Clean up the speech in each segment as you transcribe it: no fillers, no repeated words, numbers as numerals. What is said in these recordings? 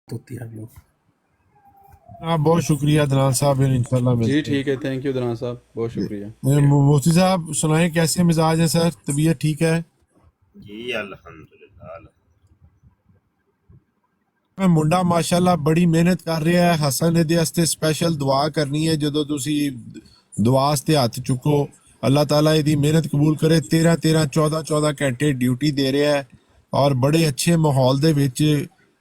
ہوتی ہے آپ لوگ. ہاں بہت شکریہ دلال صاحب، انشاءاللہ جی ملتے ٹھیک ہے، تھینک یو دنان صاحب، بہت شکریہ. ہیں. مفتی صاحب سنائیں کیسے مزاج ہے سر، طبیعت ٹھیک ہے؟ جی الحمدللہ. ਮੁੰਡਾ ਮਾਸ਼ਾਅੱਲਾ ਬੜੀ ਮਿਹਨਤ ਕਰ ਰਿਹਾ ਹੈ. ਹਸਨ ਇਹਦੇ ਵਾਸਤੇ ਸਪੈਸ਼ਲ ਦੁਆ ਕਰਨੀ ਹੈ ਜਦੋਂ ਤੁਸੀਂ ਦੁਆ ਵਾਸਤੇ ਹੱਥ ਚੁੱਕੋ. اللہ تعالیٰ ਇਹਦੀ ਮਿਹਨਤ ਕਬੂਲ ਕਰੇ. 13 ਘੰਟੇ ਡਿਊਟੀ ਦੇ ਰਿਹਾ ਹੈ ਔਰ ਬੜੇ ਅੱਛੇ ਮਾਹੌਲ ਦੇ ਵਿੱਚ,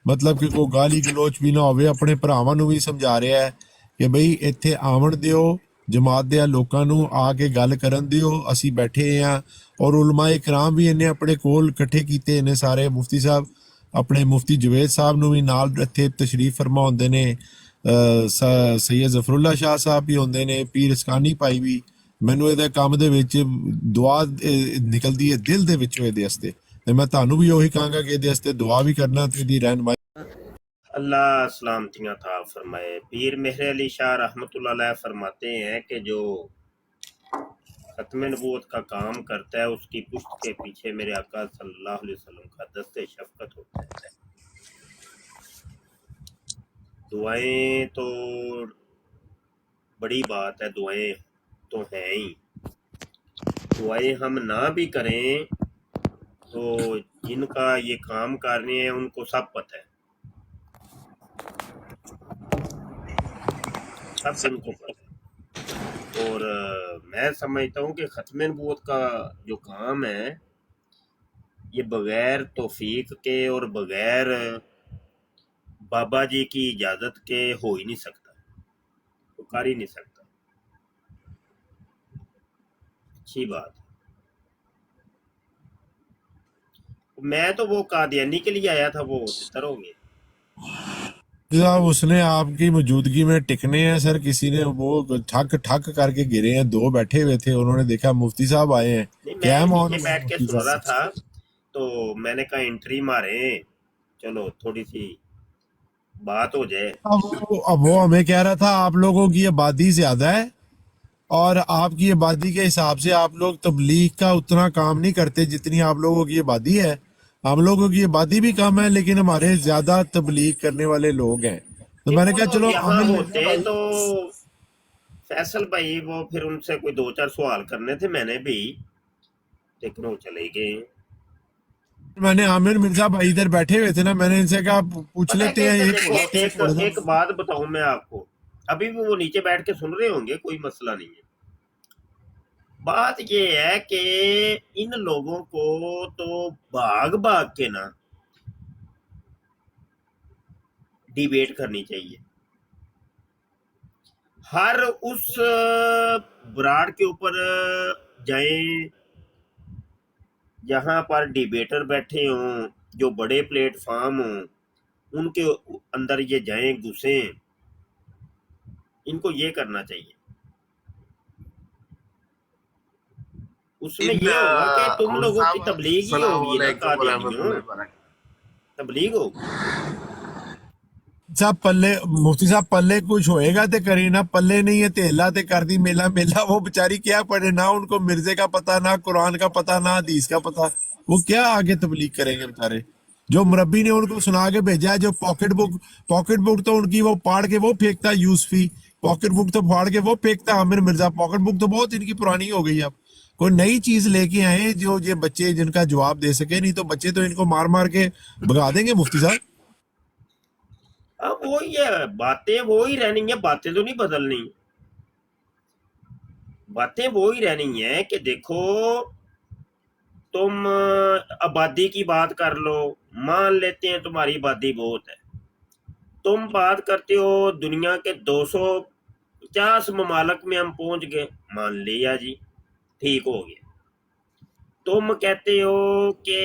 ਮਤਲਬ ਕਿ ਕੋਈ ਗਾਲੀ ਗਲੋਚ ਵੀ ਨਾ ਹੋਵੇ. ਆਪਣੇ ਭਰਾਵਾਂ ਨੂੰ ਵੀ ਸਮਝਾ ਰਿਹਾ ਹੈ ਕਿ ਬਈ ਇੱਥੇ ਆਵਣ ਦਿਓ, ਜਮਾਤ ਦੇ ਲੋਕਾਂ ਨੂੰ ਆ ਕੇ ਗੱਲ ਕਰਨ ਦਿਓ, ਅਸੀਂ ਬੈਠੇ ਹਾਂ. ਔਰ ਉਲਮਾ ਇਕਰਾਮ ਵੀ ਇਹਨੇ ਆਪਣੇ ਕੋਲ ਇਕੱਠੇ ਕੀਤੇ ਨੇ ਸਾਰੇ. ਮੁਫਤੀ ਸਾਹਿਬ ਆਪਣੇ ਮੁਫਤੀ ਜਵੇਦ ਸਾਹਿਬ ਨੂੰ ਵੀ ਨਾਲ ਇੱਥੇ ਤਸ਼ਰੀਫ ਫਰਮਾ ਹੁੰਦੇ ਨੇ, ਸੈਯਦ ਜ਼ਫਰੁੱਲਾ ਸ਼ਾਹ ਸਾਹਿਬ ਵੀ ਹੁੰਦੇ ਨੇ, ਪੀਰ ਇਸਕਾਨੀ ਭਾਈ ਵੀ. ਮੈਨੂੰ ਇਹਦੇ ਕੰਮ ਦੇ ਵਿੱਚ ਦੁਆ ਨਿਕਲਦੀ ਹੈ ਦਿਲ ਦੇ ਵਿੱਚੋਂ ਇਹਦੇ ਵਾਸਤੇ, ਤੇ ਮੈਂ ਤੁਹਾਨੂੰ ਵੀ ਉਹੀ ਕਹਾਂਗਾ ਕਿ ਇਹਦੇ ਵਾਸਤੇ ਦੁਆ بھی کرنا تو ਇਹਦੀ ਰਹਿਨਮਾਈ. اللہ سلامتیاں تھا فرمائے. پیر مہر علی شاہ رحمۃ اللہ علیہ فرماتے ہیں کہ جو ختم نبوت کا کام کرتا ہے اس کی پشت کے پیچھے میرے آقا صلی اللہ علیہ وسلم کا دست شفقت ہوتا ہے. دعائیں تو بڑی بات ہے، دعائیں تو ہیں ہی. دعائیں ہم نہ بھی کریں تو جن کا یہ کام کرنے ہیں ان کو سب پتہ ہے، سب ان کو پتہ ہے. اور میں سمجھتا ہوں کہ ختم نبوت کا جو کام ہے یہ بغیر توفیق کے اور بغیر بابا جی کی اجازت کے ہو ہی نہیں سکتا، تو کر ہی نہیں سکتا. اچھی بات ہے. میں تو وہ قادیانی کے لیے آیا تھا، وہ تتر ہو گئے. صاحب اس نے آپ کی موجودگی میں ٹکنے ہیں سر. کسی نے وہ ٹھک ٹھک کر کے گرے ہیں، دو بیٹھے ہوئے تھے، انہوں نے دیکھا مفتی صاحب آئے ہیں. نہیں، کیا میں ماحول نیچے بیٹھ کے سن رہا تھا تو میں نے کہا انٹری مارے، چلو تھوڑی سی بات ہو جائے. اب وہ ہمیں کہہ رہا تھا آپ لوگوں کی آبادی زیادہ ہے اور آپ کی آبادی کے حساب سے آپ لوگ تبلیغ کا اتنا کام نہیں کرتے جتنی آپ لوگوں کی آبادی ہے. ہم لوگوں کی آبادی بھی کم ہے لیکن ہمارے زیادہ تبلیغ کرنے والے لوگ ہیں. تو میں نے کہا چلو یہاں ہوتے تو فیصل بھائی وہ پھر ان سے کوئی 2-4 سوال کرنے تھے میں نے بھی، لیکن وہ چلے گئے. میں نے عامر مرزا بھائی ادھر بیٹھے ہوئے تھے نا، میں نے ان سے کہا پوچھ لیتے ہیں ایک بات بتاؤں میں آپ کو، ابھی بھی وہ نیچے بیٹھ کے سن رہے ہوں گے، کوئی مسئلہ نہیں ہے. بات یہ ہے کہ ان لوگوں کو تو بھاگ بھاگ کے نا ڈیبیٹ کرنی چاہیے. ہر اس براڈ کے اوپر جائیں جہاں پر ڈیبیٹر بیٹھے ہوں، جو بڑے پلیٹ فارم ہوں، ان کے اندر یہ جائیں گھسیں. ان کو یہ کرنا چاہیے. اس میں یہ ہوگا کہ تم لوگوں کی تبلیغ ہی ہوگی نا، قادیانیوں تبلیغ ہوگی. صاحب پلے مفتی صاحب پلے کچھ ہوئے گا تے کری نا، پلے نہیں ہے تیلا تے کر دی میلا میلا. وہ بیچاری کیا پڑھے، نہ ان کو مرزے کا پتہ، نہ قرآن کا پتہ، نہ حدیث کا پتہ. وہ کیا آگے تبلیغ کریں گے بیچارے؟ جو مربی نے ان کو سنا کے بھیجا ہے، جو پاکٹ بک تو ان کی وہ پاڑ کے وہ پھینکتا ہے. یوسفی پاکٹ بک تو پھاڑ کے وہ پھینکتا ہے. عامر مرزا پاکٹ بک تو بہت ان کی پرانی ہو گئی. اب کوئی نئی چیز لے کے آئے جو یہ بچے جن کا جواب دے سکے، نہیں تو بچے تو ان کو مار مار کے بگا دیں گے مفتی صاحب. اب وہی ہے، باتیں وہی رہنی ہیں، باتیں تو نہیں بدلنی. باتیں وہی رہنی ہیں کہ دیکھو تم آبادی کی بات کر لو، مان لیتے ہیں تمہاری آبادی بہت ہے. تم بات کرتے ہو دنیا کے 250 ممالک میں ہم پہنچ گئے، مان لیا جی، ٹھیک ہو گیا. تم کہتے ہو کہ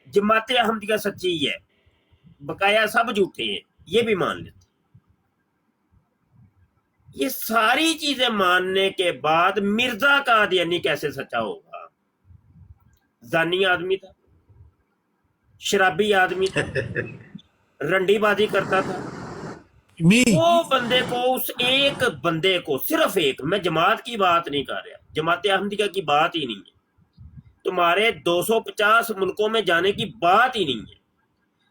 جماعت احمدیہ سچی ہے، بقایا سب جھوٹے ہیں، یہ بھی مان لیتے. یہ ساری چیزیں ماننے کے بعد مرزا قادیانی کیسے سچا ہوگا؟ زانی آدمی تھا، شرابی آدمی تھا، رنڈی بازی کرتا تھا. وہ بندے کو، اس ایک بندے کو، صرف ایک، میں جماعت کی بات نہیں کر رہا، جماعت احمدیہ کی بات ہی نہیں ہے، تمہارے 250 ملکوں میں جانے کی بات ہی نہیں ہے.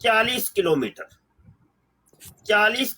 40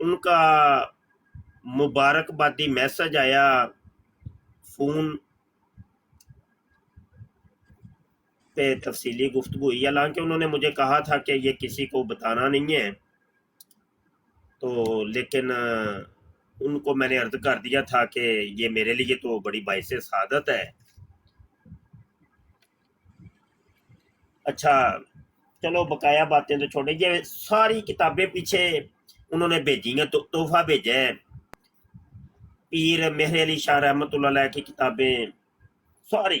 ان کا مبارکبادی میسج آیا فون پہ تفصیلی گفتگو ہوئی، حالانکہ انہوں نے مجھے کہا تھا کہ یہ کسی کو بتانا نہیں ہے، تو لیکن ان کو میں نے عرض کر دیا تھا کہ یہ میرے لیے تو بڑی باعث سعادت ہے۔ اچھا چلو بقایا باتیں تو چھوڑیں، یہ ساری کتابیں پیچھے انہوں نے بھیجی ہیں، تحفہ بھیجا ہے، پیر مہر علی شاہ رحمۃ اللہ علیہ کی کتابیں ساری،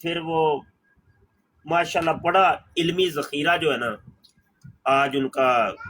پھر وہ ماشاءاللہ بڑا علمی ذخیرہ جو ہے نا آج ان کا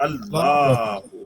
اللہ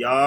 یا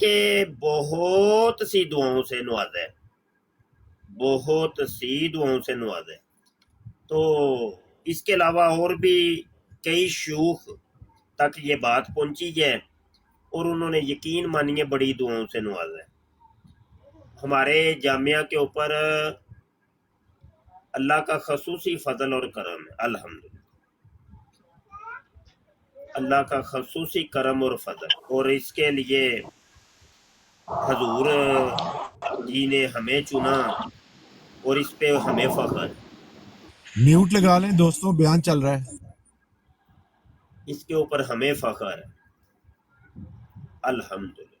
کہ بہت سی دعاؤں سے نوازا ہے، بہت سی دعاؤں سے نوازا ہے۔ تو اس کے علاوہ اور بھی کئی شیوخ تک یہ بات پہنچی ہے اور انہوں نے یقین مانیے بڑی دعاؤں سے نوازا ہے۔ ہمارے جامعہ کے اوپر اللہ کا خصوصی فضل اور کرم ہے، الحمدللہ اللہ کا خصوصی کرم اور فضل، اور اس کے لیے حضور جی نے ہمیں چنا اور اس پہ ہمیں فخر ہے، میوٹ لگا لیں دوستوں، بیان چل رہا ہے۔ اس کے اوپر ہمیں فخر ہے، الحمدللہ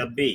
ربی،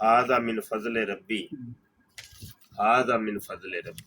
ھذا من فضل ربی، ھذا من فضل ربی۔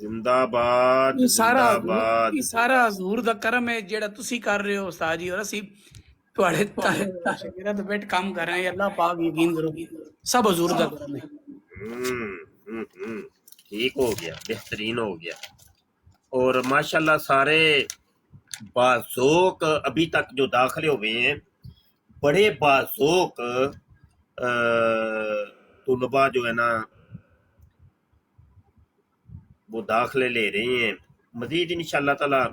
زندہ باد زندہ باد۔ ਇਹ ਸਾਰਾ ਹਜ਼ੂਰ ਦਾ ਕਰਮ ਹੈ ਜਿਹੜਾ ਤੁਸੀਂ ਕਰ ਰਹੇ ਹੋ ਉਸਤਾਦ ਜੀ, ਔਰ ਅਸੀਂ ਤੁਹਾਡੇ ਸ਼ਾਗਿਰਦ ਬੈਠ ਕੰਮ ਕਰ ਰਹੇ ਹਾਂ। ਅੱਲਾਹ ਪਾਕ ਯਕੀਨ ਕਰੋ ਸਭ ਹਜ਼ੂਰ ਦਾ کرم ہے۔ ٹھیک ہو گیا، بہترین ہو گیا، اور ماشاءاللہ سارے باذوق ابھی تک جو داخلے ہوئے ہیں بڑے باذوق طلباء جو ہے نا وہ داخلے لے رہے ہیں، مزید انشاءاللہ تعالی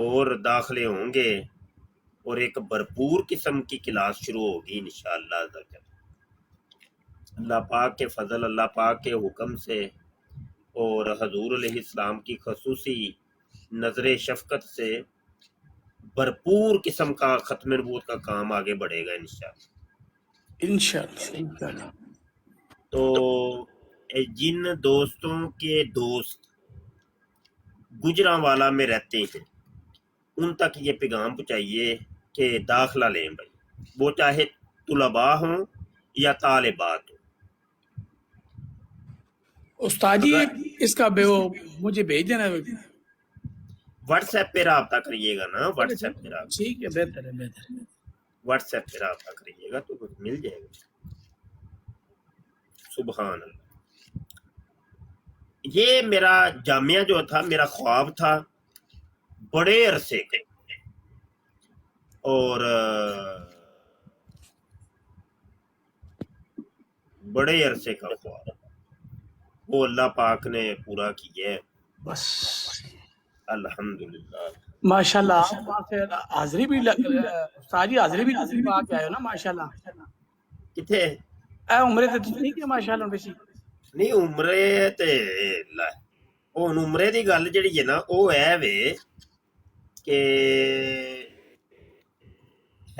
اور داخلے ہوں گے اور ایک بھرپور قسم کی کلاس شروع ہوگی انشاءاللہ تعالی۔ اللہ پاک کے فضل، اللہ پاک کے حکم سے اور حضور علیہ السلام کی خصوصی نظر شفقت سے بھرپور قسم کا ختم نبوت کا کام آگے بڑھے گا انشاءاللہ۔ انشاءاللہ تو جن دوستوں کے دوست گجرانوالا میں رہتے ہیں ان تک یہ پیغام پہنچائیے کہ داخلہ لیں بھائی، وہ چاہے طلباء ہوں یا طالبات ہوں۔ استاد جی اس کا مجھے بھیج دینا، واٹس ایپ پہ رابطہ کریے گا نا، واٹس ایپ پہ رابطہ، ٹھیک ہے بہتر ہے بہتر ہے۔ واٹس ایپ پہ رابطہ کریے گا تو کچھ مل جائے گا۔ سبحان اللہ۔ یہ میرا جامعہ جو تھا میرا خواب تھا بڑے عرصے کے، اور بڑے عرصے کا خواب وہ اللہ پاک نے پورا کیا ہے، بس الحمدللہ۔ ماشاءاللہ حاضری بھی استاد جی حاضری بھی تشریف آ کے آئے ہو نا ماشاءاللہ۔ کتنے اے عمرے تے تسی نہیں کہ ماشاءاللہ بیسی نہیں عمرے تے ہن عمرے دی گل جڑی ہے نا وہ ہے وے کہ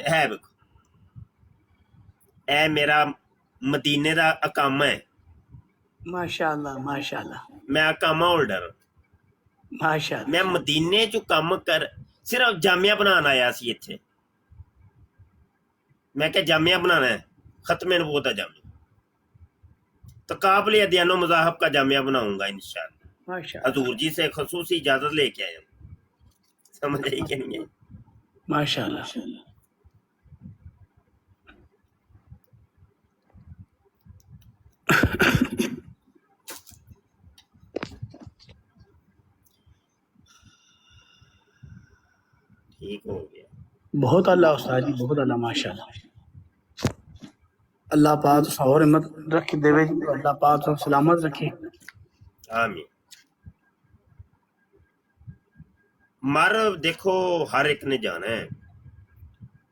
ہے اے میرا مدینے دا اقامہ ہے، ماشاءاللہ ماشاءاللہ میں اقامہ ہولڈر، ماشاءاللہ میں مدینے چ کام کر صرف جامعہ بنانا آیا سی اتنے، میں کہ جامعہ بنانا ہے، ختم نبوت کا جامعہ، تقابل ادیان و مذاہب کا جامعہ بناؤں گا انشاءاللہ، ماشاءاللہ حضور جی سے خصوصی اجازت لے کے آیا ہوں، سمجھ رہی کہ نہیں ہے؟ ماشاءاللہ ٹھیک ہو گیا۔ بہت اللہ استاد جی بہت اللہ ماشاءاللہ۔ اللہ پاک اور ہمت رکھ دے، اللہ پاک سلامت رکھے۔ آمین۔ مر دیکھو ہر ایک نے جانا ہے،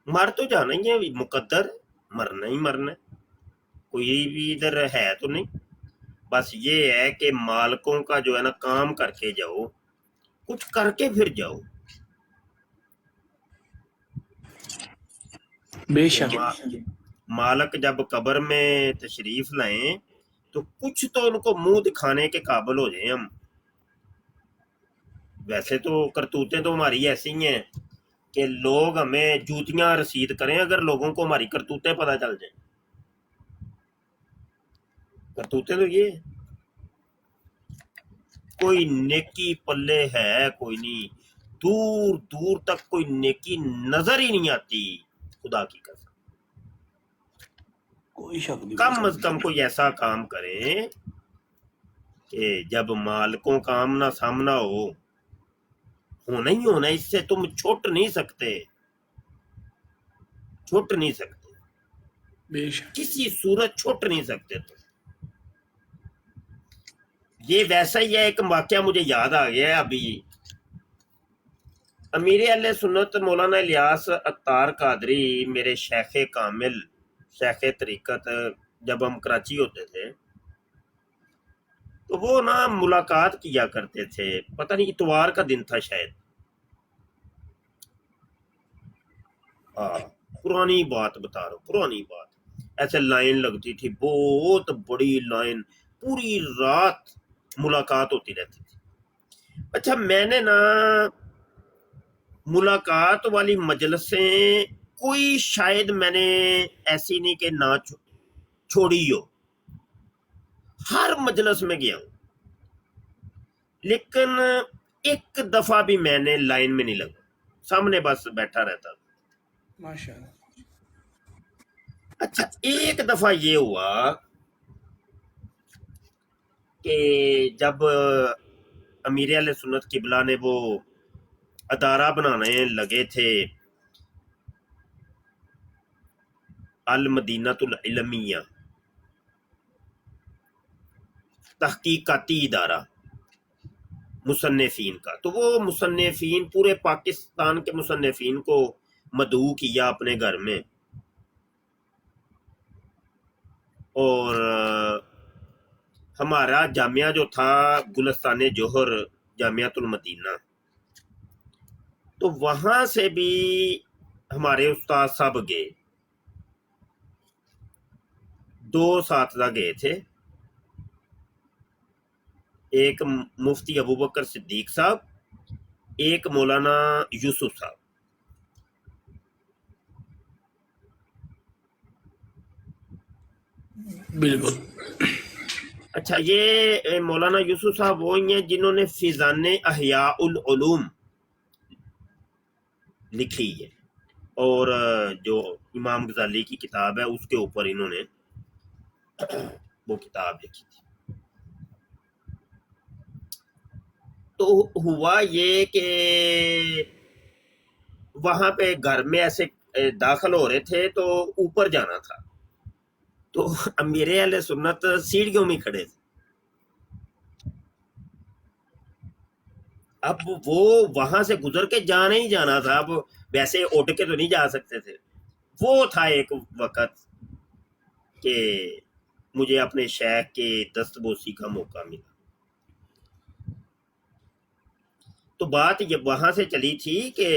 مر تو جانا ہی ہے، مقدر مرنا ہی مرنا ہے، کوئی بھی ادھر ہے تو نہیں۔ بس یہ ہے کہ مالکوں کا جو ہے نا کام کر کے جاؤ، کچھ کر کے پھر جاؤ۔ بے کہ شک مالک جب قبر میں تشریف لائیں تو کچھ تو ان کو منہ دکھانے کے قابل ہو جائیں ہم۔ ویسے تو کرتوتیں تو ہماری ایسی ہی ہیں کہ لوگ ہمیں جوتیاں رسید کریں اگر لوگوں کو ہماری کرتوتیں پتہ چل جائیں۔ کرتوتیں تو یہ ہیں۔ کوئی نیکی پلے ہے کوئی نہیں، دور دور تک کوئی نیکی نظر ہی نہیں آتی، خدا کی قسم۔ کوئی شک نہیں۔ کم از کم کوئی ایسا کام کریں کہ جب مالکوں کا آمنا سامنا ہونا ہی ہونا، اس سے تم چھوٹ نہیں سکتے، چھوٹ نہیں سکتے، بے شک کسی صورت چھوٹ نہیں سکتے تم۔ یہ ویسا ہی ہے، ایک واقعہ مجھے یاد آ گیا ہے ابھی۔ امیر اہل سنت مولانا الیاس عطار قادری میرے شیخ کامل، شیخ طریقت، جب ہم کراچی ہوتے تھے تو وہ نا ملاقات کیا کرتے تھے، پتہ نہیں اتوار کا دن تھا شاید، پرانی بات بتا رہا ہوں، پرانی بات، ایسے لائن لگتی تھی، بہت بڑی لائن، پوری رات ملاقات ہوتی رہتی تھی۔ اچھا میں نے نا ملاقات والی مجلسیں کوئی شاید میں نے ایسی نہیں کہ نہ چھوڑی ہو، ہر مجلس میں گیا ہوں، لیکن ایک دفعہ بھی میں نے لائن میں نہیں لگا، سامنے بس بیٹھا رہتا تھا۔ ماشاء اللہ۔ اچھا ایک دفعہ یہ ہوا کہ جب امیر اہل سنت قبلہ نے وہ ادارہ بنانے لگے تھے، المدینۃ العلمیہ، تحقیقاتی ادارہ مصنفین کا، تو وہ مصنفین پورے پاکستان کے مصنفین کو مدعو کیا اپنے گھر میں، اور ہمارا جامعہ جو تھا گلستان جوہر، جامعۃ المدینہ، تو وہاں سے بھی ہمارے استاد صاحب گئے، 2 اساتذہ گئے تھے، ایک مفتی ابوبکر صدیق صاحب، ایک مولانا یوسف صاحب۔ بالکل۔ اچھا یہ مولانا یوسف صاحب وہی ہیں جنہوں نے فیضان احیاء العلوم لکھی ہے، اور جو امام غزالی کی کتاب ہے اس کے اوپر انہوں نے وہ کتاب لکھی تھی۔ تو ہوا یہ کہ وہاں پہ گھر میں ایسے داخل ہو رہے تھے تو اوپر جانا تھا، تو امیر اہل سنت سیڑھیوں میں کھڑے تھے۔ اب وہ وہاں سے گزر کے جانا ہی جانا تھا، اب ویسے اٹھ کے تو نہیں جا سکتے تھے۔ وہ تھا ایک وقت کہ مجھے اپنے شیخ کے دست بوسی کا موقع ملا۔ تو بات یہ وہاں سے چلی تھی کہ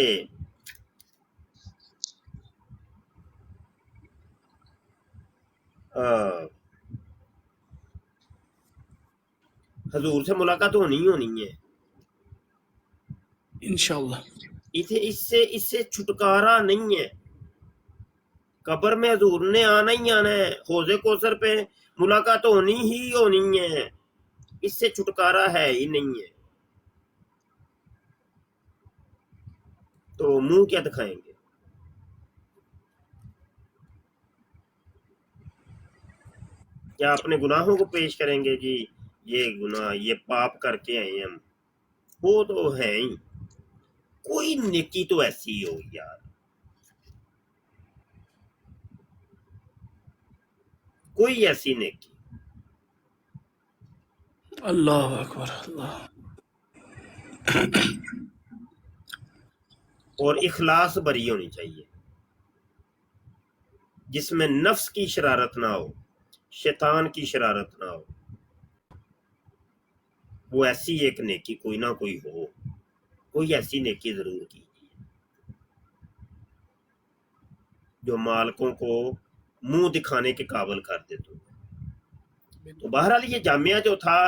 حضور سے ملاقات ہونی ہی ہونی ہے، انشاءاللہ۔ اس سے چھٹکارا نہیں ہے، قبر میں حضور نے آنا ہی آنا ہے، حوض کوثر پہ ملاقات ہونی ہی ہونی ہے، اس سے چھٹکارا ہے ہی نہیں ہے، تو منہ کیا دکھائیں گے؟ کیا اپنے گناہوں کو پیش کریں گے؟ جی یہ گناہ، یہ پاپ کر کے آئے ہم، وہ تو ہے ہی، کوئی نیکی تو ایسی ہو یار۔ کوئی ایسی نیکی. اللہ اکبر اللہ. اور اخلاص بری ہونی چاہیے جس میں نفس کی شرارت نہ ہو، شیطان کی شرارت نہ ہو. وہ ایسی ایک نیکی کوئی نہ کوئی ہو، کوئی ایسی نیکی ضرور کیجیے جو مالکوں کو منہ دکھانے کے قابل کر دے. تو بہرحال یہ جامعہ جو تھا،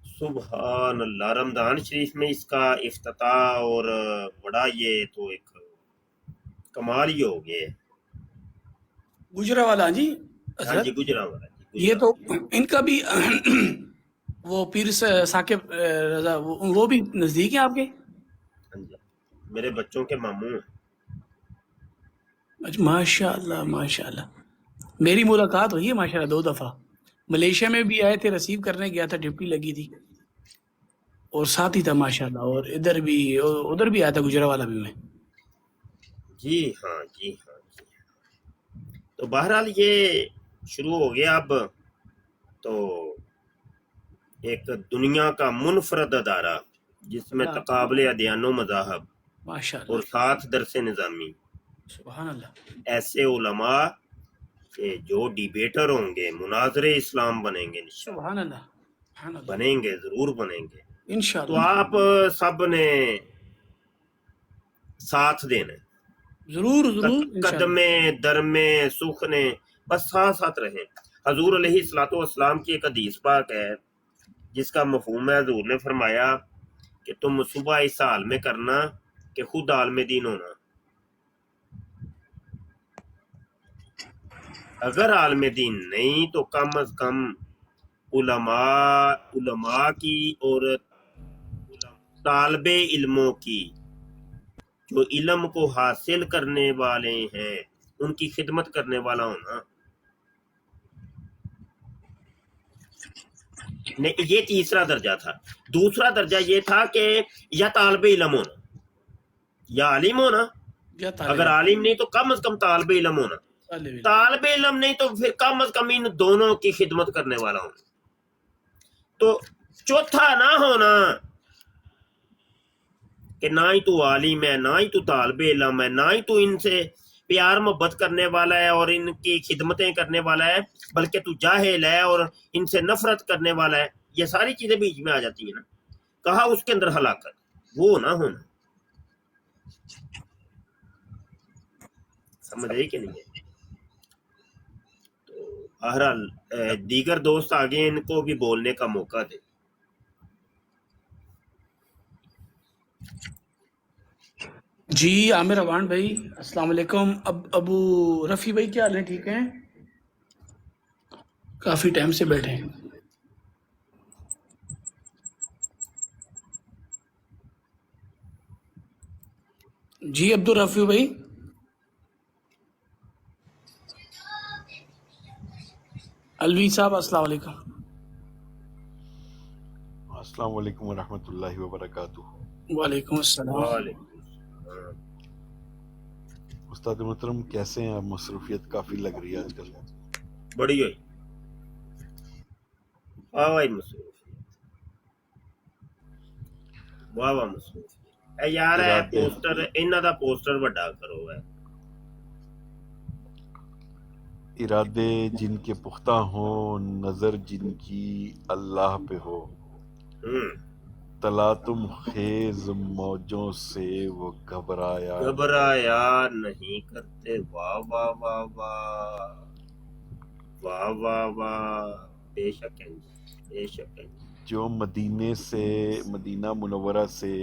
سبحان اللہ، رمضان شریف میں اس کا افتتاح اور بڑا یہ تو ایک کمال ہی ہو گئے. گجرا والا جی ہاں حضرت، جی، گجرانوالہ جی، یہ تو ان کا بھی وہ پیر ثاقب رضا وہ بھی نزدیک ہیں آپ کے؟ ہاں جی، میرے بچوں کے ماموں ہیں. اچھا، ماشاء اللہ ماشاء اللہ. میری ملاقات ہوئی ہے ماشاء اللہ 2 دفعہ. ملیشیا میں بھی آئے تھے، رسیو کرنے گیا تھا، ڈیوٹی لگی تھی، اور ساتھ ہی تھا ماشاء اللہ. اور ادھر بھی آیا تھا گجرا بھی میں. جی ہاں جی ہاں جی. تو بہرحال یہ شروع ہو گیا اب تو ایک دنیا کا منفرد ادارہ جس میں تقابل ادیان و مذاہب ماشاء اور اللہ، ساتھ درس نظامی، سبحان اللہ. ایسے علماء کہ جو ڈیبیٹر ہوں گے، مناظر اسلام بنیں گے، انشاءاللہ سبحان اللہ سبحان اللہ، بنیں گے، ضرور بنیں گے. تو انشاءاللہ آپ سب نے ساتھ دینا ہے، ضرور ضرور انشاءاللہ. قدمے درمے سخنے، بس ساتھ ساتھ رہیں. حضور علیہ الصلوۃ والسلام کی ایک حدیث پاک ہے جس کا مفہوم ہے، حضور نے فرمایا کہ تم صبح اس حال میں کرنا کہ خود عالم دین ہونا. اگر عالم دین نہیں تو کم از کم علماء کی اور طالب علموں کی جو علم کو حاصل کرنے والے ہیں ان کی خدمت کرنے والا ہونا. یہ تیسرا درجہ تھا. دوسرا درجہ یہ تھا کہ یا طالب علم ہونا یا عالم ہونا. یا طالب اگر عالم نہیں تو کم از کم طالب علم ہونا. علم. طالب علم نہیں تو پھر کم از کم ان دونوں کی خدمت کرنے والا ہونا. تو چوتھا نہ ہونا کہ نہ ہی تو عالم ہے، نہ ہی تو طالب علم ہے، نہ ہی تو ان سے پیار محبت کرنے والا ہے اور ان کی خدمتیں کرنے والا ہے، بلکہ تو جاہل ہے اور ان سے نفرت کرنے والا ہے. یہ ساری چیزیں بیچ میں آ جاتی ہیں نا. کہا اس کے اندر ہلاکت، وہ نہ ہونا. سمجھ رہی کہ نہیں؟ تو بہرحال دیگر دوست آگے ان کو بھی بولنے کا موقع دے. جی عامر اوان بھائی السلام علیکم. ابو رفیع بھائی کیا حال ہے؟ ٹھیک ہیں؟ کافی ٹائم سے بیٹھے ہیں. جی عبد الرفیع بھائی. الوی صاحب السلام علیکم. السلام علیکم ورحمۃ اللہ وبرکاتہ. وعلیکم السلام. وعلیکم. استاد محترم کیسے ہیں آپ؟ مصروفیت کافی لگ رہی ہے آج کل. بڑی ہوئی واہ واہ مصروف، واہ واہ مصروف. اے یار اے پوسٹر انہاں دا پوسٹر بڑا کرو ہے. ارادے جن کے پختہ ہوں، نظر جن کی اللہ پہ ہو، تلاطم خیز موجوں سے وہ گھبرایا نہیں کرتے. واہ واہ واہ واہ واہ واہ واہ. بے شک ہے، بے شک ہے. جو مدینہ منورہ سے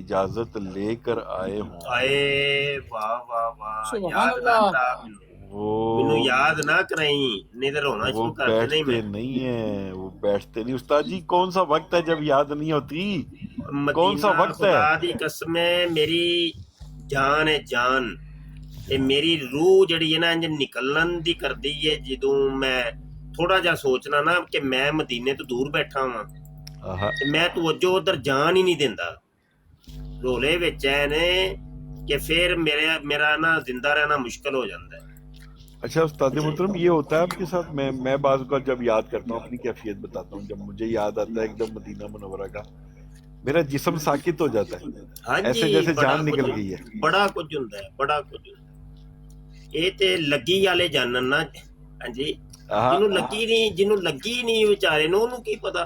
اجازت لے کر آئے ہوں، آئے واہ واہ واہ. سبحان یاد نہ اللہ. کرا مینوں یاد نہ کرائیں، نہیں تو رونا وہ شروع کر دینا ہی بیٹھتے میں. نہیں ہیں، وہ بیٹھتے نہیں. استاد جی کون سا وقت ہے جب یاد نہیں ہوتی؟ کون سا مدینہ وقت ہے؟ خدا دی قسم ہے، میری جان ہے جان. تے میری روح جڑی ہے نا انج نکلن دی کردی ہے جدوں میں تھوڑا جا سوچنا نا کہ میں مدینے تو دور بیٹھا ہاں تے میں توجہ ادھر جان ہی نہیں دیندا. رولے وچ ہے نے کہ پھر میرا نا زندہ رہنا مشکل ہو جاتا ہے. اچھا استاد محترم، یہ ہوتا ہے آپ کے ساتھ؟ میں بعض اوقات جب یاد کرتا ہوں اپنی کیفیت بتاتا ہوں، جب مجھے یاد آتا ہے ایک دم مدینہ منورہ کا، میرا جسم ساکت ہو جاتا ہے، ہاں ایسے جی جیسے بڑا جان نکل کچھ گئی ہے۔ بڑا کچھ ہوندا ہے، بڑا کچھ ہوندا ہے۔ یہ تے لگی والے جانن نا، ہاں جی، ہاں، جنوں لگی نہیں ਵਿਚਾਰੇ ਨੂੰ ਉਹਨੂੰ ਕੀ ਪਤਾ।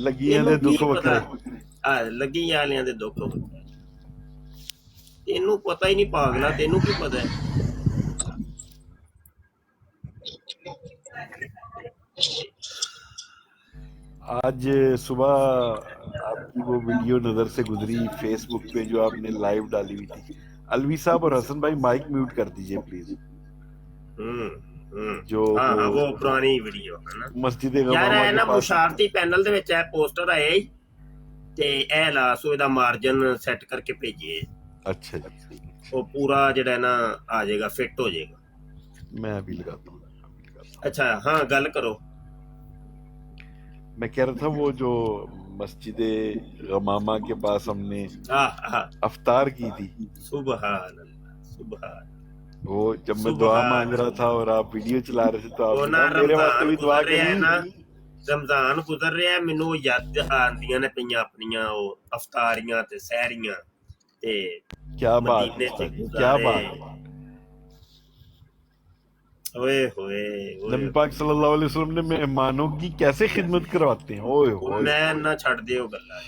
لگیاں دے ਤੈਨੂੰ ਕੀ دکھ ਪਤਾ وکھرے۔ ਲੱਗੀ ਵਾਲਿਆਂ ਦੇ ਦੁੱਖ ਵੱਖਰੇ। ਤੈਨੂੰ ਪਤਾ ਹੀ ਨਹੀਂ ਪਾਗਲਾ, ਤੈਨੂੰ ਕੀ ਪਤਾ ਹੈ। آج صبح آپ کی وہ ویڈیو نظر سے گزری فیس بک پہ جو آپ نے لائیو ڈالی ہوئی تھی۔ الوی صاحب اور حسن بھائی مائک میوٹ کر دیجئے پلیز۔ جو ਹਾਂ ਹਾਂ وہ ਉਹ ਪੁਰਾਣੀ ਵੀਡੀਓ ਹੈ ਨਾ مسجد ਯਾਰ। غمامہ ਇਹ کے ਨਾ پاس، ਮੁਸ਼ਾਰਤੀ ਪੈਨਲ ਦੇ ਵਿੱਚ ਇਹ ਪੋਸਟਰ ਆਏ ਈ ਤੇ ਇਹ ਲਾਸੋ ਇਹਦਾ ਮਾਰਜਨ ਸੈੱਟ ਕਰਕੇ ਭੇਜੀਏ। اچھا جی، ਉਹ ਪੂਰਾ ਜਿਹੜਾ ਨਾ ਆ ਜਾਏਗਾ، ਫਿੱਟ ਹੋ ਜਾਏਗਾ। میں ابھی لگاتا ہوں۔ ਅੱਛਾ ਹਾਂ ਗੱਲ ਕਰੋ۔ میں کہہ رہا تھا وہ جو مسجد غمامہ کے پاس ہم نے افطار کی تھی، سبحان اللہ سبحان وہ جب میں دعا مانگ رہا تھا اور آپ ویڈیو چلا رہے تھے تو آپ نے کہا میرے واسطے بھی دعا کرنی۔ رمضان گزر رہا ہے، ਮੈਨੂੰ ਯਾਦ ਆਉਂਦੀਆਂ ਨੇ ਪਈਆਂ ਆਪਣੀਆਂ ਉਹ ਅਫਤਾਰੀਆਂ ਤੇ ਸਹਿਰੀਆਂ ਤੇ کیا بات مدینے ہے سے استاد جی، کیا گزارے۔ بات ہے۔ اوئے ہوئے نبی پاک صلی اللہ علیہ وسلم نے مہمانوں کی کیسے خدمت کرواتے ہیں، اوئے ہوئے۔ میں نہ چھڑ دیو ਗੱਲਾਂ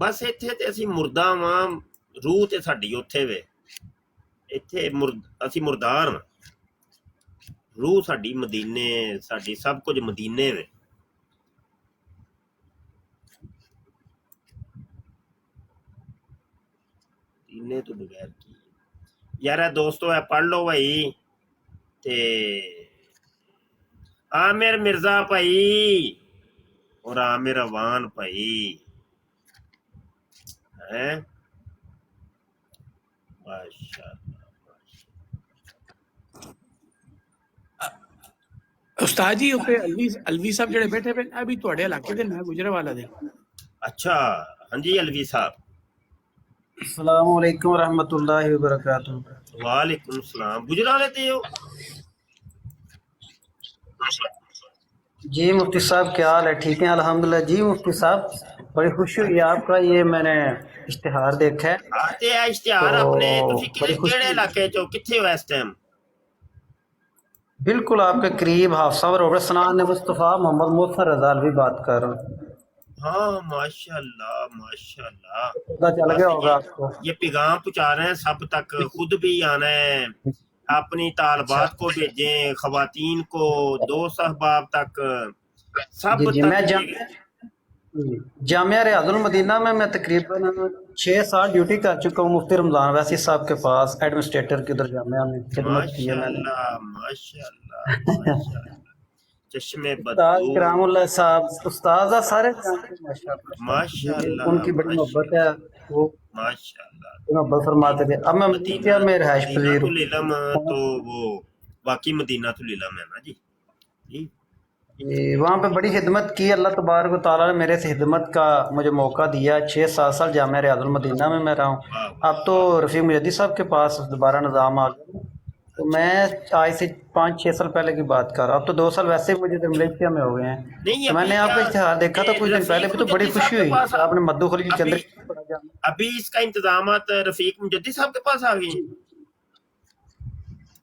ਬਸ ਇੱਥੇ ਤੇ ਅਸੀਂ ਮੁਰਦਾ ਵਾਂ، ਰੂਹ ਤੇ ਸਾਡੀ ਉੱਥੇ ਵੇ। ਇੱਥੇ ਅਸੀਂ ਮੁਰਦਾਰ ਹਾਂ، ਰੂਹ ਸਾਡੀ ਮਦੀਨੇ، ਸਾਡੀ ਸਭ ਕੁਝ ਮਦੀਨੇ ਵੇ। ਮਦੀਨੇ ਤੋਂ ਬਗੈਰ ਕੀ ਯਾਰ। ਇਹ ਦੋਸਤੋ ਇਹ ਪੜ੍ਹ ਲਓ ਭਾਈ। ਤੇ ਆਮਿਰ ਮਿਰਜ਼ਾ ਭਾਈ ਔਰ ਆਮਿਰ ਅਵਾਨ ਭਾਈ ہے استاد جی اوپر الوی صاحب جڑے بیٹھے پہ ابھی تواڈے علاقے دے میں گجرے والا دے۔ اچھا ہاں جی الوی صاحب، السلام علیکم ورحمۃ اللہ وبرکاتہ۔ وعلیکم السلام۔ گجرا لیتے ہو؟ جی مفتی صاحب کیا حال ہے؟ ٹھیک ہے الحمدللہ۔ جی مفتی صاحب بڑی خوشی ہوئی آپ کا، یہ میں نے اشتہار دیکھا ہے آتے ہیں اشتہار تو اپنے، تسی بڑی خوشی کیڑے علاقے چو، کتھے ہو اس ٹائم؟ بالکل آپ کے قریب حافظہ روڈ سنان مصطفیٰ محمد موسر رضا الوی بات کر رہا ہوں۔ ہاں ماشاء اللہ ماشاء اللہ۔ پتہ چل گیا ہوگا آپ کو۔ یہ پیغام پہنچا رہے ہیں سب تک، خود بھی آنا ہے، اپنی طالبات کو بھیجیں، خواتین کو، دوست احباب تک، سب جی تک۔ میں جامعہ ریاض المدینہ میں تقریباً 6 سال ڈیوٹی کر چکا ہوں مفتی رمضان ویسی صاحب کے پاس، ایڈمنسٹریٹر کے ادھر جامعہ میں خدمت کی ہے ماشاء میں نے۔ اللہ ماشاء اللہ ماشاء اللہ۔ چشم استاد بدو کرام اللہ صاحب، استاد سارے جانتے ہیں ماشاء اللہ۔ ماشاء اللہ ان کی بڑی محبت ہے، وہ ماشاء اللہ۔ محبت فرماتے تھے۔ اب میں ملکیہ میں رہائش مدینہ پذیر ہوں۔ العلم تو وہ واقعی مدینہ العلم ہے نا جی۔ جی وہاں پہ بڑی خدمت کی، اللہ تبارک و تعالیٰ نے میرے سے خدمت کا مجھے موقع دیا۔ 6-7 سال جامعہ ریاض المدینہ میں رہا ہوں۔ اب تو رفیع مجدی صاحب کے پاس دوبارہ نظام آ گیا، تو میں آج سے 5-6 سال پہلے کی بات کر رہا ہوں۔ اب تو 2 سال ویسے مجھے ملیشیا میں ہو گئے ہیں۔ نہیں، تو میں نے آپ کا اشتہار دیکھا تھا کچھ دن پہلے بھی، تو بڑی خوشی ہوئی کہ آپ نے مدو خلقی کے اندر ابھی اس کا انتظامات رفیق مجدی صاحب کے پاس آ گئی ہیں۔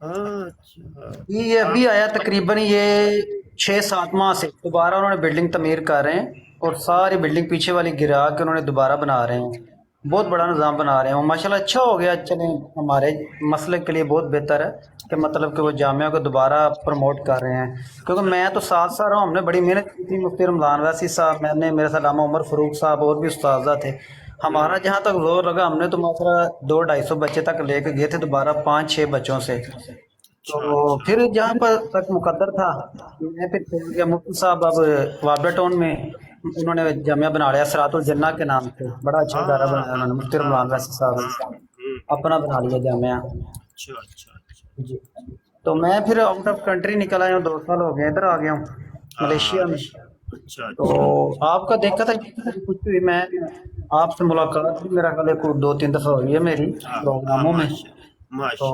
اچھا یہ ابھی آیا تقریباً یہ 6-7 ماہ سے دوبارہ انہوں نے بلڈنگ تعمیر کر رہے ہیں، اور ساری بلڈنگ پیچھے والی گرا کے انہوں نے دوبارہ بنا رہے ہیں، بہت بڑا نظام بنا رہے ہیں ماشاءاللہ۔ اچھا ہو گیا، چلیں ہمارے مسئلے کے لیے بہت بہتر ہے کہ مطلب کہ وہ جامعہ کو دوبارہ پروموٹ کر رہے ہیں، کیونکہ میں تو ساتھ ساتھ رہا ہوں، ہم نے بڑی محنت کی تھی، مفتی رمضان ویسی صاحب، میں نے، میرے ساتھ علامہ عمر فاروق صاحب اور بھی استاذہ تھے۔ ہمارا جہاں تک زور لگا، ہم نے تو مثلا 200-250 بچے تک لے کے گئے تھے دوبارہ 5-6 بچوں سے۔ تو پھر جہاں پر تک مقدر تھا میں پھر چھوڑ گیا۔ مفتی صاحب اب وابڈا ٹاؤن میں انہوں نے جامعہ بنا لیا سرات الجنہ کے نام سے، بڑا اچھا ادارہ بنایا انہوں نے، مفتی رمضان ویسی صاحب اپنا بنا لیا جامعہ۔ اچھا اچھا اچھا۔ جی تو میں پھر آؤٹ آف کنٹری نکل آیا ہوں، 2 سال ہو گئے ادھر آ گیا ہوں ملیشیا میں۔ اچھا تو آپ کا دیکھا تھا، کچھ ہوئی، میں آپ سے ملاقات بھی میرا خیال ہے کوئی 2-3 دفعہ ہوئی ہے میری ہاں پروگراموں میں، ماشاء تو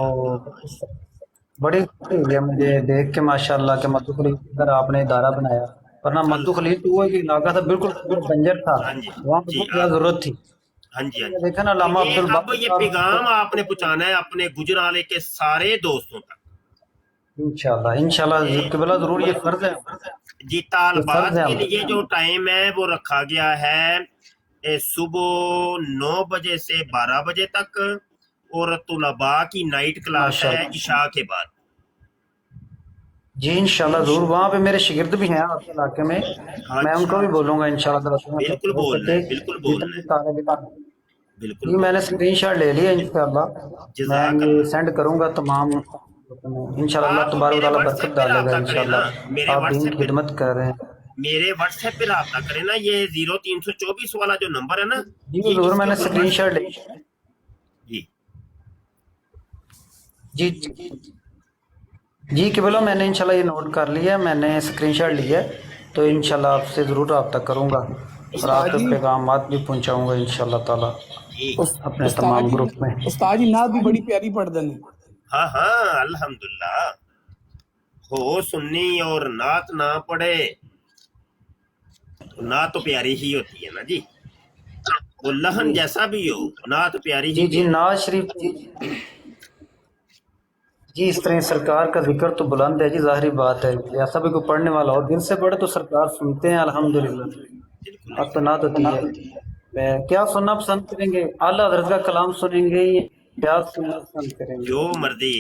بڑی خوشی ہوئی ہے مجھے دیکھ کے ماشاءاللہ کہ مدو خلیل کی طرح آپ نے ادارہ بنایا، ورنہ مدو اللہ خلیل تو وہ ایک علاقہ تھا بالکل بنجر تھا، ہاں جی وہاں پہ جی بہت زیادہ ضرورت تھی۔ ہاں جی ہاں یہ جی دیکھا نا تو علامہ عبد یہ اب الباسط یہ صاحب پیغام آپ نے پہنچانا ہے اپنے گجرالے کے سارے دوستوں تک انشاءاللہ کہ قبلہ ضرور، یہ فرض ہے، جی یہ فرض طالبات ہے کے ہمارا۔ لیے جو ٹائم ہے وہ رکھا گیا ہے صبح 9 بجے سے 12 بجے تک، اور طلباء کی نائٹ کلاس ہے ماشاءاللہ عشاء کے بعد۔ جی انشاءاللہ ضرور، وہاں پہ میرے شاگرد بھی ہیں آپ کے علاقے میں، ہاں میں ان جی کو بھی بولوں گا انشاءاللہ تعالیٰ بالکل ہو بولنا سکے ہے، بالکل جتنے بولنا بھی ہے، طالب علم۔ بالکل جی میں نے بولنا ہے۔ اسکرین شاٹ لے لیا انشاءاللہ، میں جزاک یہ اللہ۔ سینڈ کروں گا تمام، انشاءاللہ اللہ آپ تبارک و میرے تعالیٰ واٹس ایپ برکت پہ ڈالے گا رابطہ کریں انشاءاللہ، نا، میرے آپ واٹس دین ایپ کی پہ خدمت کر رہے ہیں۔ میرے واٹس ایپ پہ رابطہ کریں نا، یہ 0324 والا جو نمبر ہے نا، جی یہ حضور اس میں کے نے اوپر اسکرین واٹس شاٹ لے جی جی جی قبلہ میں نے انشاءاللہ یہ نوٹ کر لیا، میں نے اسکرین شاٹ لیا ہے، تو انشاءاللہ آپ سے ضرور رابطہ کروں گا اور آپ استاد کے جی، پیغامات بھی پہنچاؤں گا انشاءاللہ تعالیٰ جی اپنے استاد تمام جی، گروپ میں۔ استاد جی نعت بھی بڑی پیاری پڑھ دیں۔ ہاں ہاں الحمدللہ، ہو سنی اور نعت نہ پڑھے تو نعت تو پیاری ہی ہوتی ہے نا جی، وہ لہن جی جیسا بھی ہو نعت پیاری ہی جی جی پیاری۔ نواز شریف جی اس طرح سرکار کا ذکر تو بلند ہے جی، ظاہری بات ہے، ایسا بھی کوئی پڑھنے والا ہو دل سے پڑھے تو سرکار سنتے ہیں الحمدللہ، بالکل اب تو نعت ہوتی ہے۔ کیا سننا پسند کریں گے؟ اعلیٰ حضرت کا کلام سنیں گے کیا سننا پسند کریں گے؟ جو مرضی،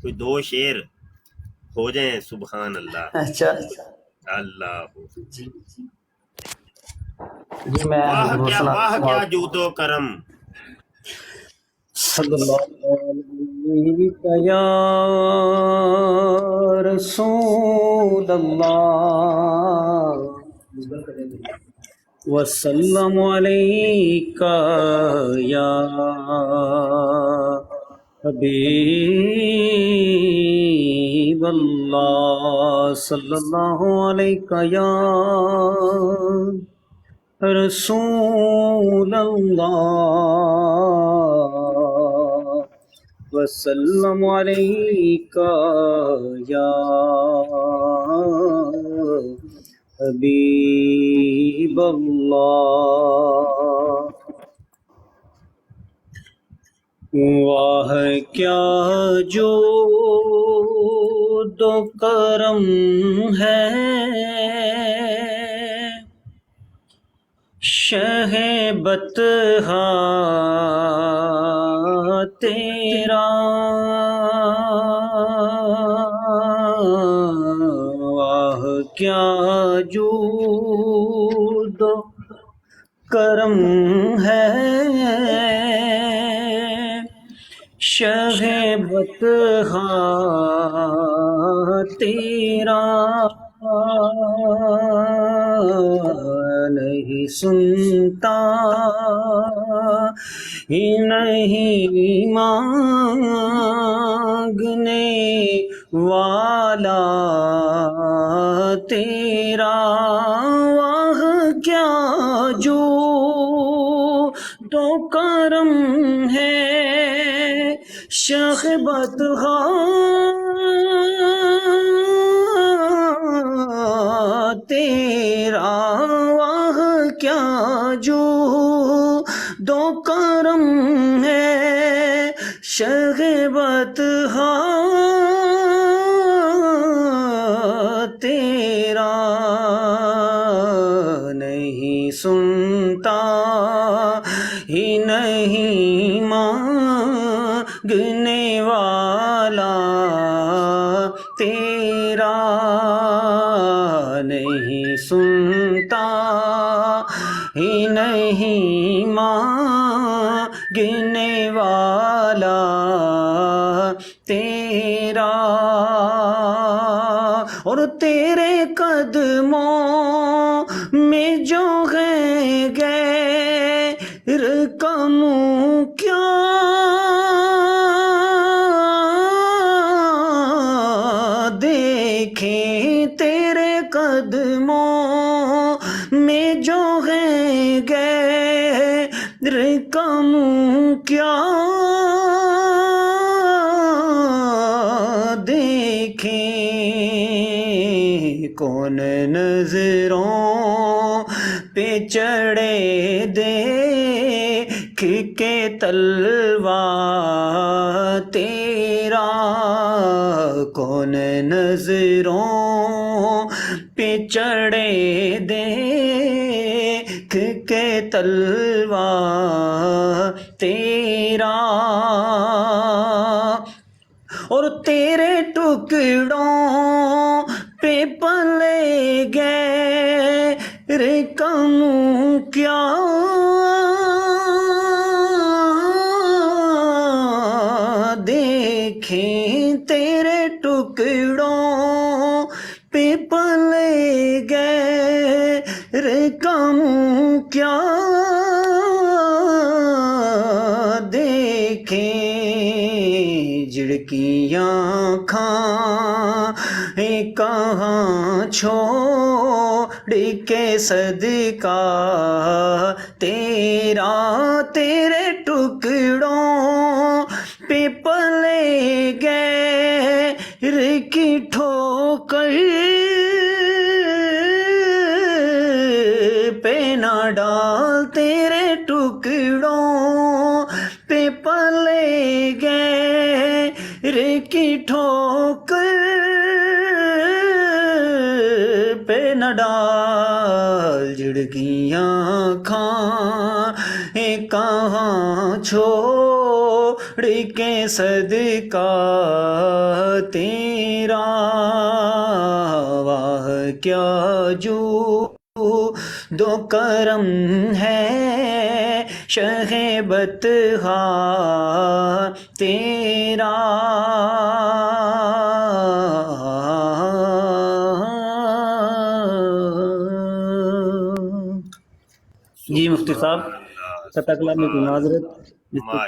کوئی 2 شعر ہو جائیں، سبحان اللہ، اچھا اللہ جی جی میں ضرور واہ سناتا ہوں کیا آپ کو۔ جود و کرم۔ صلی اللہ علیہ یا رسول اللہ وسلم علیک یا حبیب اللہ، صلی اللہ علیہ یا رسول اللہ وسلم علیک یا حبیب اللہ۔ واہ کیا جود و کرم ہے شہ بطحا تیرا، واہ کیا جود و کرم ہے شہ بطحا تیرا، نہیں سنتا ہی نہیں مانگنے والا تیرا، واہ کیا جو تو کرم ہے شہ بطحا تیرا، واہ کیا جو دو کرم ہے شہ بطحا تیرا، نہیں سنتا ہی نہیں مانگنے والا تیرا، نہیں سنتا ہی نہیں مانگنے والا تیرا، اور تیرے قدموں میں جو ہے غیر کا منہ کیا دیکھیں، تیرے قدموں میں جو ہے غیر رقم کیا دیکھیں کون نظروں پہ چڑھے دیکھ کے تلوا تیرا کون نظروں پہ چڑھے دیکھ کے تلوا تیرا اور تیرے ٹکڑوں پہ پلے گئے رقم کیا دیکھیں تیرے ٹکڑوں پہ پلے گئے رقم کیا دیکھیں جھڑکیاں کھائیں کہاں چھوڑ کے صدقہ تیرا تیرے ٹکڑوں پہ پلے گئے کی ٹھوکر پہ نہ ڈال تیرے ٹکڑوں پہ پلے گئے کی ٹھوکر پہ نہ ڈال جھڑکیاں کھائیں کہاں چھوڑ کے صدقہ تیرا واہ کیا جو دو کرم ہے شہ بطحا تیرا جی مفتی صاحب ستکلا میں کی معذرت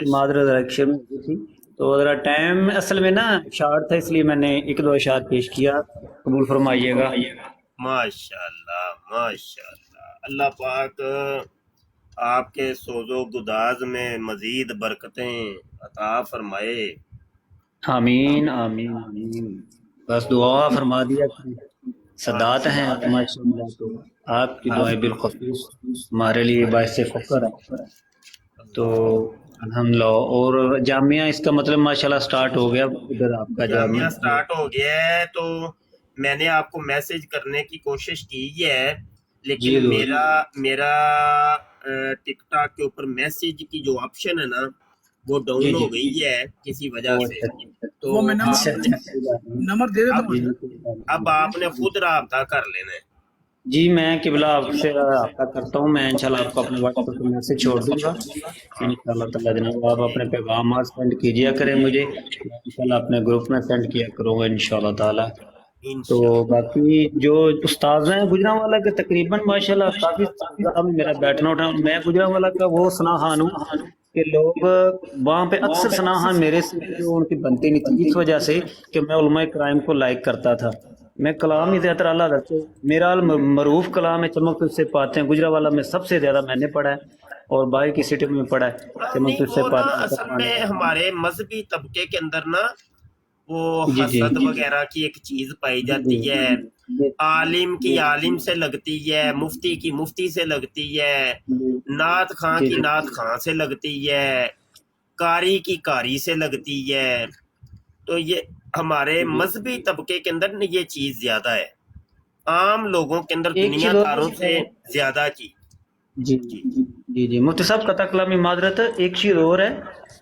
معذرت رکشے میں ہوئی تھی تو ذرا ٹائم اصل میں نا شارٹ تھا اس لیے میں نے ایک دو اشعار پیش کیا قبول فرمائیے گا ماشاءاللہ ماشاءاللہ اللہ پاک آپ کے سوز و گداز میں مزید برکتیں عطا فرمائے آمین آمین آمین بس دعا فرما دیا صدات ہیں ماشاءاللہ تو آپ کی دعائیں بالخصوص ہمارے لیے باعث فخر ہے تو الحمدللہ اور جامعہ اس کا مطلب ماشاءاللہ سٹارٹ ہو گیا ادھر آپ کا جامعہ سٹارٹ ہو گیا ہے تو میں نے آپ کو میسج کرنے کی کوشش کی ہے لیکن میرا ٹک ٹاک کے اوپر میسج کی جو آپشن ہے نا وہ ڈاؤن ہو گئی ہے کسی وجہ سے تو وہ میں نمبر دے دیتا ہوں اب آپ نے خود رابطہ کر لینا ہے جی میں قبلہ آپ سے رابطہ کرتا ہوں میں انشاءاللہ آپ کو اپنے واٹس ایپ پہ میسج چھوڑ دوں گا انشاءاللہ تعالیٰ جناب آپ اپنے پیغامات سینڈ کیجیا کریں مجھے انشاءاللہ اپنے گروپ میں سینڈ کیا کروں گا انشاءاللہ تعالیٰ تو باقی جو استاذ ہیں گجرانوالہ کے تقریباً ماشاءاللہ کافی میرا بیٹھنا اٹھا میں گجرانوالہ کا وہ سناہان ہوں کہ لوگ وہاں پہ اکثر سناہان میرے سے جو ان کی بنتی نہیں تھی اس وجہ سے کہ میں علماء کرام کو لائک کرتا تھا میں کلام ہی زیادہ اللہ رکھتے میرا معروف کلام ہے چمک تجھ سے پاتے ہیں گجرانوالہ میں سب سے زیادہ میں نے پڑھا ہے اور باہر کی سٹی میں پڑھا ہے چمک تجھ سے پاتے ہیں اصل میں ہمارے مذہبی طبقے کے اندر نا وہ حسد وغیرہ کی ایک چیز پائی جاتی ہے عالم کی عالم سے لگتی ہے مفتی کی مفتی سے لگتی ہے نعت خاں کی نعت خاں سے لگتی ہے قاری کی قاری سے لگتی ہے تو یہ ہمارے مذہبی طبقے کے اندر یہ چیز زیادہ ہے عام لوگوں کے اندر دنیا داروں سے زیادہ کی جی جی جی جی مفتی صاحب قطع کلامی معذرت ایک چیز اور ہے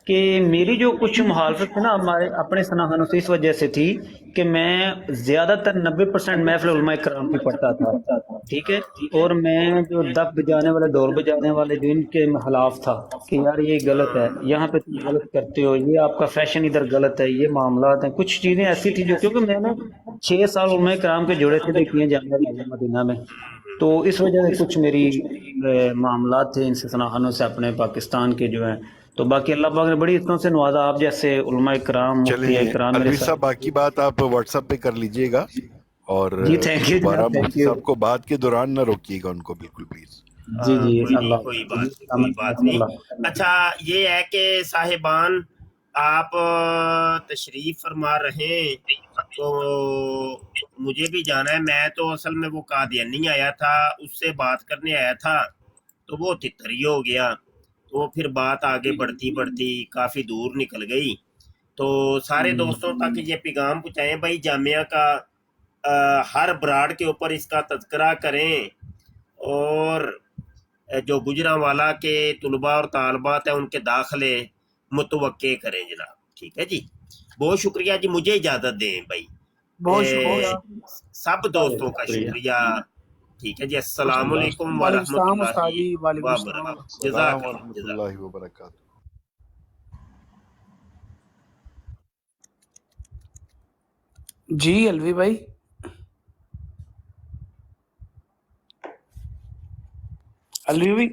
کہ میری جو کچھ مخالفت تھی نا ہمارے اپنے سناہانوں سے اس وجہ سے تھی کہ میں زیادہ تر 90% محفل علماء کرام کی پڑھتا تھا ٹھیک ہے اور میں جو دب بجانے والے ڈور بجانے والے جو ان کے خلاف تھا کہ یار یہ غلط ہے یہاں پہ تم غلط کرتے ہو یہ آپ کا فیشن ادھر غلط ہے یہ معاملات ہیں کچھ چیزیں ایسی تھی جو کیونکہ میں نے 6 سال علماء کرام کے جڑے تھے دیکھیے جامعہ مدینہ میں تو اس وجہ سے کچھ میری معاملات تھے ان سے سناہانوں سے اپنے پاکستان کے جو ہیں تو باقی اللہ پاک نے بڑی اتنوں سے نوازا آپ جیسے علماء کرام مفتی کرام الوی صاحب باقی بات آپ واٹس ایپ پہ کر لیجئے گا اور جی تھینک یو دوبارہ مفتی صاحب کو بات کے دوران نہ روکیے گا ان کو بالکل پلیز جی جی کوئی نہیں اللہ کوئی بات نہیں اچھا یہ ہے کہ صاحبان آپ تشریف فرما رہے ہیں تو مجھے بھی جانا ہے میں تو اصل میں وہ قادیانی آیا تھا اس سے بات کرنے آیا تھا تو وہ تتری ہو گیا تو پھر بات آگے بڑھتی بڑھتی کافی دور نکل گئی تو سارے دوستوں تک یہ پیغام پہنچائیں بھائی جامعہ کا ہر براڈ کے اوپر اس کا تذکرہ کریں اور جو گجرانوالا کے طلباء اور طالبات ہیں ان کے داخلے متوقع کریں جناب ٹھیک ہے جی بہت شکریہ جی مجھے اجازت دیں بھائی بہت شکریہ سب دوستوں کا شکریہ ٹھیک ہے جی السلام علیکم وعلیکم ورحمۃ السلام اللہ استاد جی وعلیکم السلام وبرکاتہ السلام جزاک اللہ ورحمۃ جزاک اللہ وبرکاتہ. جی الوی بھائی الوی بھائی